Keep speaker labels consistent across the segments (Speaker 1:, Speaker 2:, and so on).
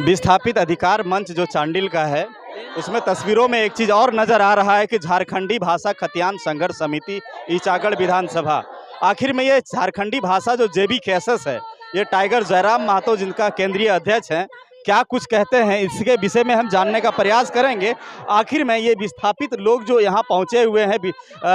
Speaker 1: विस्थापित अधिकार मंच जो चांडिल का है, उसमें तस्वीरों में एक चीज़ और नज़र आ रहा है कि झारखंडी भाषा खतियान संघर्ष समिति ईचागढ़ विधानसभा, आखिर में ये झारखंडी भाषा जो जेबी कैसेस है, ये टाइगर जयराम महतो जिनका केंद्रीय अध्यक्ष हैं, क्या कुछ कहते हैं, इसके विषय में हम जानने का प्रयास करेंगे। आखिर में ये विस्थापित लोग जो यहाँ पहुँचे हुए हैं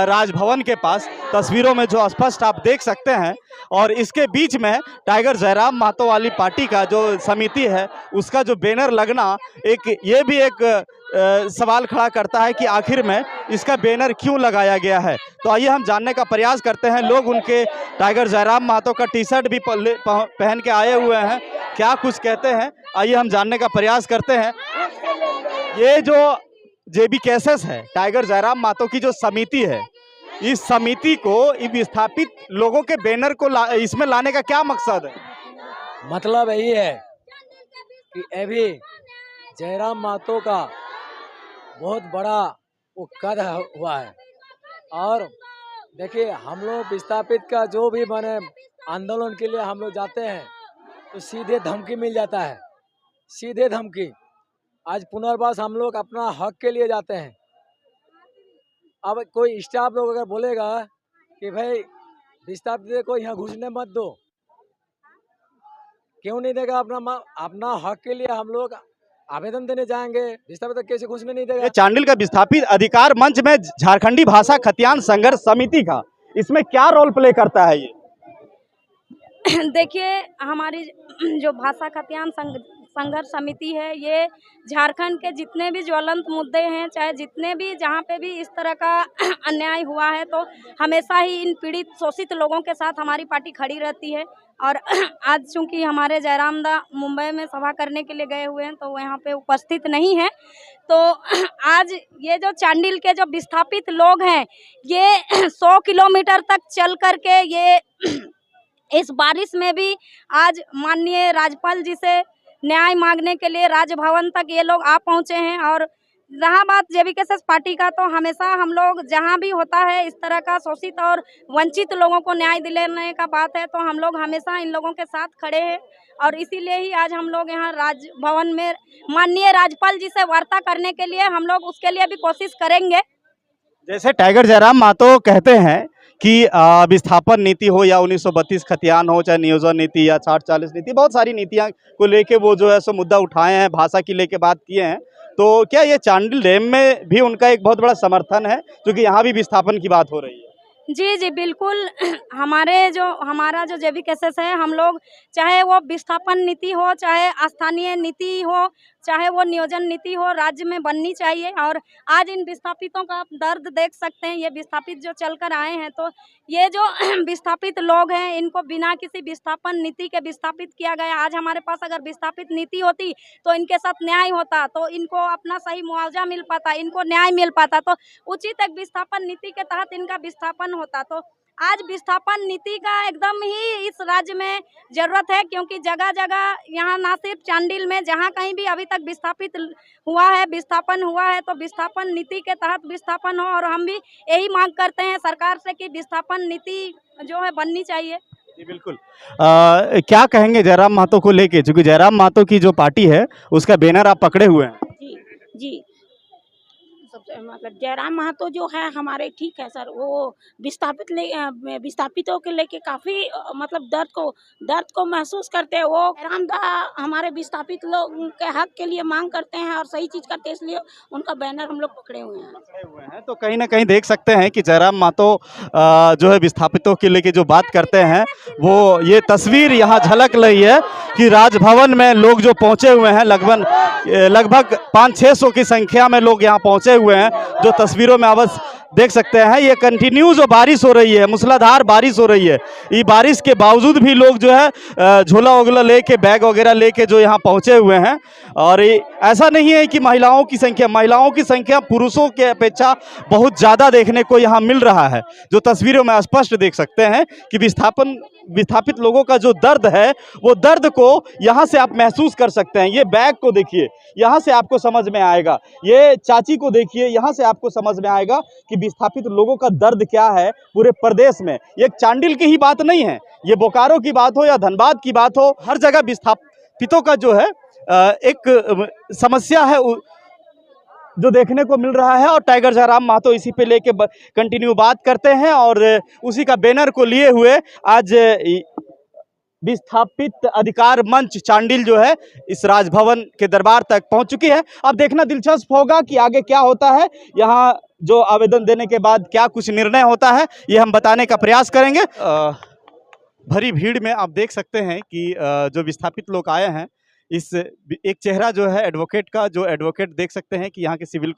Speaker 1: राजभवन के पास, तस्वीरों में जो स्पष्ट आप देख सकते हैं, और इसके बीच में टाइगर जयराम महतो वाली पार्टी का जो समिति है उसका जो बैनर लगना, ये भी एक सवाल खड़ा करता है कि आखिर में इसका बैनर क्यों लगाया गया है। तो आइए हम जानने का प्रयास करते हैं। लोग उनके टाइगर जयराम महतो का टी शर्ट भी पहन के आए हुए हैं, क्या कुछ कहते हैं आइए हम जानने का प्रयास करते हैं। ये जो जेबी कैसेस है, टाइगर जयराम महतो की जो समिति है, इस समिति को विस्थापित लोगों के बैनर को इसमें लाने का क्या मकसद है?
Speaker 2: मतलब यही है कि अभी जयराम महतो का बहुत बड़ा वो कद हुआ है, और देखिए हम लोग विस्थापित का जो भी बने आंदोलन के लिए हम लोग जाते हैं तो सीधे धमकी मिल जाता है, सीधे धमकी। आज पुनर्वास हम लोग अपना हक के लिए जाते हैं। अब कोई स्टाफ लोग अगर बोलेगा कि भाई विस्थापित को यहाँ घुसने मत दो, क्यों नहीं देगा? अपना हक के लिए हम लोग आवेदन देने जाएंगे, विस्थापित कैसे घुसने नहीं देगा?
Speaker 1: चांडिल का विस्थापित अधिकार मंच में झारखंडी भाषा खतियान संघर्ष समिति का इसमें क्या रोल प्ले करता है ये?
Speaker 3: देखिए, हमारी जो भाषा खतियान संघर्ष समिति है, ये झारखंड के जितने भी ज्वलंत मुद्दे हैं, चाहे जितने भी जहाँ पे भी इस तरह का अन्याय हुआ है, तो हमेशा ही इन पीड़ित शोषित लोगों के साथ हमारी पार्टी खड़ी रहती है। और आज चूँकि हमारे जयराम दा मुंबई में सभा करने के लिए गए हुए हैं, तो वो यहाँ पे उपस्थित नहीं है, तो आज ये जो चांडिल के जो विस्थापित लोग हैं, ये 100 किलोमीटर तक चल करके ये इस बारिश में भी आज माननीय राज्यपाल जी से न्याय मांगने के लिए राजभवन तक ये लोग आ पहुँचे हैं। और रहा बात जेबीकेएस पार्टी का, तो हमेशा हम लोग जहां भी होता है इस तरह का शोषित और वंचित लोगों को न्याय दिलाने का बात है, तो हम लोग हमेशा इन लोगों के साथ खड़े हैं। और इसीलिए ही आज हम लोग यहाँ राजभवन में माननीय राज्यपाल जी से वार्ता करने के लिए हम लोग उसके लिए भी कोशिश करेंगे।
Speaker 1: जैसे टाइगर जयराम महतो कहते हैं कि विस्थापन नीति हो या 1932 खतियान हो, चाहे नियोजन नीति या 60-40 नीति, बहुत सारी नीतियां को लेके वो जो है सो मुद्दा उठाए हैं, भाषा की लेके बात किए हैं, तो क्या ये चांडिल डैम में भी उनका एक बहुत बड़ा समर्थन है, क्योंकि यहाँ भी विस्थापन की बात हो रही है?
Speaker 3: जी बिल्कुल। हमारा जो जेबीकेएस है, हम लोग चाहे वो विस्थापन नीति हो, चाहे स्थानीय नीति हो, चाहे वो नियोजन नीति हो, राज्य में बननी चाहिए। और आज इन विस्थापितों का आप दर्द देख सकते हैं। ये विस्थापित जो चलकर आए हैं, तो ये जो विस्थापित लोग हैं, इनको बिना किसी विस्थापन नीति के विस्थापित किया गया। आज हमारे पास अगर विस्थापित नीति होती तो इनके साथ न्याय होता, तो इनको अपना सही मुआवजा मिल पाता, इनको न्याय मिल पाता, तो उचित एक विस्थापन नीति के तहत इनका विस्थापन होता। तो आज विस्थापन नीति का एकदम ही इस राज्य में जरूरत है, क्योंकि जगह जगह यहाँ ना सिर्फ चांडिल में, जहाँ कहीं भी अभी तक विस्थापित हुआ है, विस्थापन हुआ है, तो विस्थापन नीति के तहत विस्थापन हो। और हम भी यही मांग करते हैं सरकार से कि विस्थापन नीति जो है बननी चाहिए।
Speaker 1: जी बिल्कुल। क्या कहेंगे जयराम महतो को लेके, क्योंकि जयराम महतो की जो पार्टी है उसका बैनर आप पकड़े हुए हैं?
Speaker 4: जी मतलब जयराम महतो जो है हमारे, ठीक है सर, वो विस्थापितों के लेके काफ़ी मतलब दर्द को महसूस करते हैं। वो जयराम दा हमारे विस्थापित लोग के हक के लिए मांग करते हैं और सही चीज़ करते हैं, इसलिए उनका बैनर हम लोग पकड़े हुए हैं।
Speaker 1: तो कहीं ना कहीं देख सकते हैं कि जयराम महतो जो है विस्थापितों के लेके जो बात करते हैं, वो ये तस्वीर यहाँ झलक रही है कि राजभवन में लोग जो पहुँचे हुए हैं, लगभग 500-600 की संख्या में लोग यहाँ पहुँचे हुए हैं, जो तस्वीरों में अवश्य देख सकते हैं। ये कंटिन्यू जो बारिश हो रही है, मूसलाधार बारिश हो रही है, ये बारिश के बावजूद भी लोग जो है झोला वगैरह लेके, बैग वगैरह लेके जो यहाँ पहुँचे हुए हैं। और ऐसा नहीं है कि महिलाओं की संख्या पुरुषों के अपेक्षा बहुत ज़्यादा देखने को यहाँ मिल रहा है। जो तस्वीरों में स्पष्ट देख सकते हैं कि विस्थापित लोगों का जो दर्द है, वो दर्द को यहाँ से आप महसूस कर सकते हैं। ये बैग को देखिए, यहाँ से आपको समझ में आएगा। ये चाची को देखिए, यहाँ से आपको समझ में आएगा कि विस्थापित लोगों का दर्द क्या है पूरे प्रदेश में। ये चांडिल की ही बात नहीं है, ये बोकारो की बात हो या धनबाद की बात हो, हर जगह विस्थापितों का जो है एक समस्या है जो देखने को मिल रहा है। और टाइगर जयराम महतो इसी पे लेके कंटिन्यू बात करते हैं और उसी का बैनर को लिए हुए आज विस्थापित अधिकार मंच चांडिल जो है इस राजभवन के दरबार तक पहुंच चुकी है। अब देखना दिलचस्प होगा कि आगे क्या होता है, यहाँ जो आवेदन देने के बाद क्या कुछ निर्णय होता है, ये हम बताने का प्रयास करेंगे। भरी भीड़ में आप देख सकते हैं कि जो विस्थापित लोग आए हैं, इस एक चेहरा जो है एडवोकेट का, जो एडवोकेट देख सकते हैं कि यहाँ के सिविल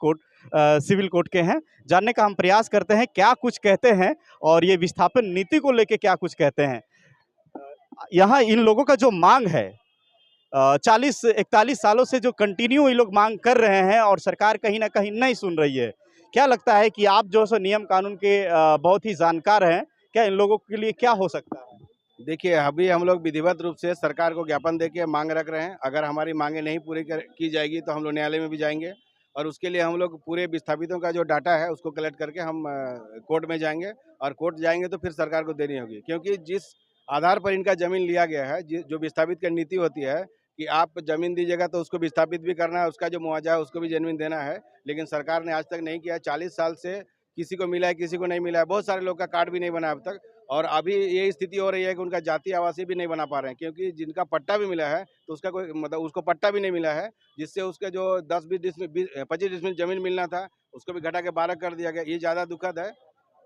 Speaker 1: कोर्ट के हैं। जानने का हम प्रयास करते हैं क्या कुछ कहते हैं और ये विस्थापन नीति को लेके क्या कुछ कहते हैं। यहाँ इन लोगों का जो मांग है 40-41 सालों से जो कंटिन्यू ये लोग मांग कर रहे हैं और सरकार कहीं ना कहीं नहीं सुन रही है। क्या लगता है कि आप जो सो नियम कानून के बहुत ही जानकार हैं, क्या इन लोगों के लिए क्या हो सकता है?
Speaker 5: देखिए, अभी हम लोग विधिवत रूप से सरकार को ज्ञापन देके मांग रख रहे हैं। अगर हमारी मांगे नहीं पूरी की जाएगी तो हम लोग न्यायालय में भी जाएंगे और उसके लिए हम लोग पूरे विस्थापितों का जो डाटा है उसको कलेक्ट करके हम कोर्ट में जाएंगे और कोर्ट जाएंगे तो फिर सरकार को देनी होगी। क्योंकि जिस आधार पर इनका ज़मीन लिया गया है, जो विस्थापित की नीति होती है कि आप ज़मीन दीजिएगा तो उसको विस्थापित भी करना है, उसका जो मुआवजा है उसको भी जेन्युइन देना है, लेकिन सरकार ने आज तक नहीं किया। 40 साल से किसी को मिला है, किसी को नहीं मिला है। बहुत सारे लोग का कार्ड भी नहीं बना अब तक और अभी ये स्थिति हो रही है कि उनका जाति आवासीय भी नहीं बना पा रहे हैं, क्योंकि जिनका पट्टा भी मिला है तो उसका कोई मतलब उसको पट्टा भी नहीं मिला है, जिससे उसके जो 10-20 25 डिसमिल जमीन मिलना था उसको भी घटा के 12 कर दिया गया। ये ज़्यादा दुखद है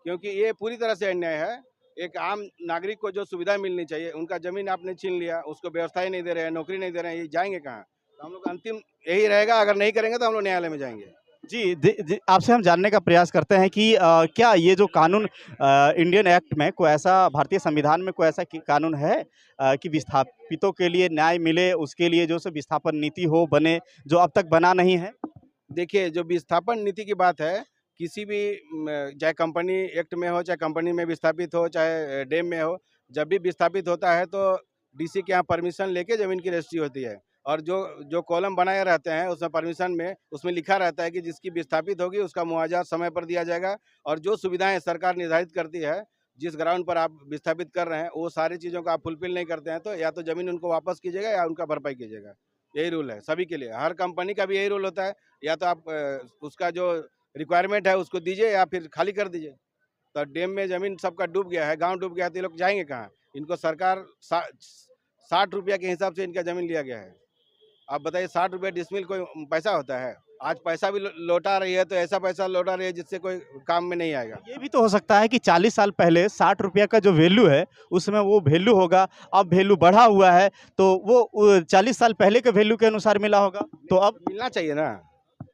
Speaker 5: क्योंकि ये पूरी तरह से अन्याय है। एक आम नागरिक को जो सुविधा मिलनी चाहिए, उनका जमीन आपने छीन लिया, उसको व्यवस्था ही नहीं दे रहे हैं, नौकरी नहीं दे रहे हैं, ये जाएंगे कहाँ? तो हम लोग अंतिम यही रहेगा, अगर नहीं करेंगे तो हम लोग न्यायालय में जाएंगे।
Speaker 1: जी, आपसे हम जानने का प्रयास करते हैं कि क्या ये जो कानून इंडियन एक्ट में कोई ऐसा, भारतीय संविधान में कोई ऐसा कानून है कि विस्थापितों के लिए न्याय मिले, उसके लिए जो सो विस्थापन नीति हो बने, जो अब तक बना नहीं है?
Speaker 5: देखिए, जो विस्थापन नीति की बात है, किसी भी चाहे कंपनी एक्ट में हो, चाहे कंपनी में विस्थापित हो, चाहे डैम में हो, जब भी विस्थापित होता है तो डीसी के यहाँ परमिशन लेके ज़मीन की रजिस्ट्री होती है और जो कॉलम बनाए रहते हैं उसमें परमिशन में उसमें लिखा रहता है कि जिसकी विस्थापित होगी उसका मुआवजा समय पर दिया जाएगा और जो सुविधाएं सरकार निर्धारित करती है, जिस ग्राउंड पर आप विस्थापित कर रहे हैं, वो सारी चीज़ों को आप फुलफिल नहीं करते हैं तो या तो ज़मीन उनको वापस कीजिएगा या उनका भरपाई कीजिएगा। यही रूल है सभी के लिए, हर कंपनी का भी यही रूल होता है। या तो आप उसका जो रिक्वायरमेंट है उसको दीजिए या फिर खाली कर दीजिए। तो डैम में ज़मीन सबका डूब गया है, गाँव डूब गया है, तो ये लोग जाएंगे कहाँ? इनको सरकार 60 रुपया के हिसाब से इनका ज़मीन लिया गया है। आप बताइए, 60 रुपये डिसमिल कोई पैसा होता है? आज पैसा भी लौटा रही है तो ऐसा पैसा लौटा रही है जिससे कोई काम में नहीं आएगा।
Speaker 1: ये भी तो हो सकता है कि 40 साल पहले 60 रुपया का जो वैल्यू है उसमें वो वैल्यू होगा, अब वैल्यू बढ़ा हुआ है तो वो 40 साल पहले के वैल्यू के अनुसार मिला होगा, तो अब
Speaker 5: मिलना चाहिए ना,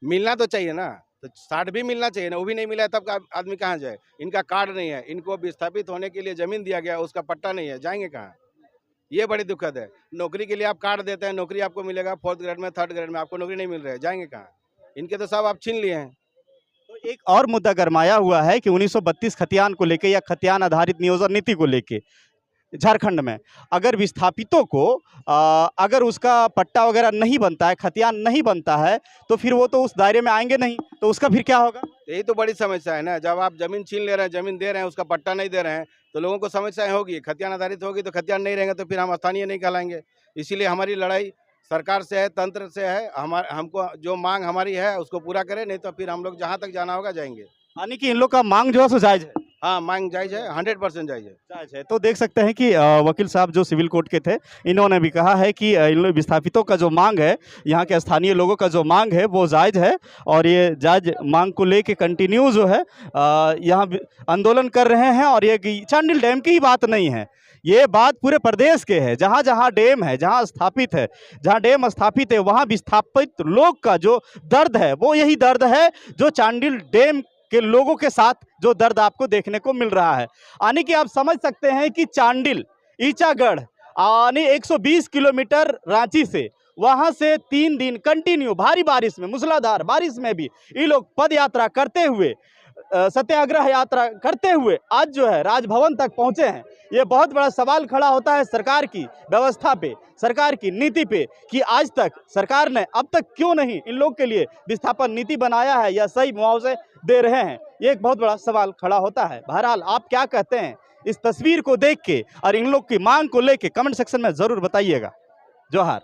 Speaker 5: मिलना तो चाहिए ना, तो 60 भी मिलना चाहिए ना, वो भी नहीं मिला है तब का आदमी कहाँ जाए? इनका कार्ड नहीं है, इनको विस्थापित होने के लिए ज़मीन दिया गया, उसका पट्टा नहीं है, जाएंगे कहाँ? ये बड़ी दुखद है। नौकरी के लिए आप कार्ड देते हैं, नौकरी आपको मिलेगा 4th ग्रेड में, 3rd ग्रेड में, आपको नौकरी नहीं मिल रही है, जाएंगे कहाँ? इनके तो सब आप छीन लिए हैं।
Speaker 1: तो एक और मुद्दा गरमाया हुआ है कि 1932 खतियान को लेके या खतियान आधारित नियोजन नीति को लेके झारखंड में अगर विस्थापितों को अगर उसका पट्टा वगैरह नहीं बनता है, खतियान नहीं बनता है, तो फिर वो तो उस दायरे में आएंगे नहीं, तो उसका फिर क्या होगा?
Speaker 5: यही तो बड़ी समस्या है ना, जब आप जमीन छीन ले रहे हैं, जमीन दे रहे हैं, उसका पट्टा नहीं दे रहे हैं, तो लोगों को समस्याएं होगी। खतियान आधारित होगी तो खतियान नहीं रहेंगे तो फिर हम स्थानीय नहीं कहलाएंगे। इसीलिए हमारी लड़ाई सरकार से है, तंत्र से है। हमको जो मांग हमारी है उसको पूरा करें, नहीं तो फिर हम लोग जहाँ तक जाना होगा जाएंगे।
Speaker 1: यानी कि इन लोग का मांग जो है सो जायज है?
Speaker 5: हाँ, मांग जायज है, 100% जायज है।
Speaker 1: जायज है। तो देख सकते हैं कि वकील साहब जो सिविल कोर्ट के थे, इन्होंने भी कहा है कि इन लोग विस्थापितों का जो मांग है, यहाँ के स्थानीय लोगों का जो मांग है वो जायज है और ये जायज मांग को लेके कंटिन्यू जो है यहाँ आंदोलन कर रहे हैं। और ये चांडिल डैम की ही बात नहीं है, ये बात पूरे प्रदेश के है। जहाँ जहाँ डैम है, जहाँ स्थापित है, जहाँ डैम स्थापित है, वहाँ विस्थापित लोग का जो दर्द है वो यही दर्द है जो चांडिल डैम के लोगों के साथ जो दर्द आपको देखने को मिल रहा है। यानी कि आप समझ सकते हैं कि चांडिल ईचागढ़ यानी 120 किलोमीटर रांची से, वहां से 3 दिन कंटिन्यू भारी बारिश में, मूसलाधार बारिश में भी ये लोग पद यात्रा करते हुए, सत्याग्रह यात्रा करते हुए आज जो है राजभवन तक पहुंचे हैं। ये बहुत बड़ा सवाल खड़ा होता है सरकार की व्यवस्था पे, सरकार की नीति पे, कि आज तक सरकार ने अब तक क्यों नहीं इन लोग के लिए विस्थापन नीति बनाया है या सही मुआवजे दे रहे हैं, ये एक बहुत बड़ा सवाल खड़ा होता है। बहरहाल आप क्या कहते हैं इस तस्वीर को देख के और इन लोग की मांग को लेके कमेंट सेक्शन में जरूर बताइएगा। जोहार।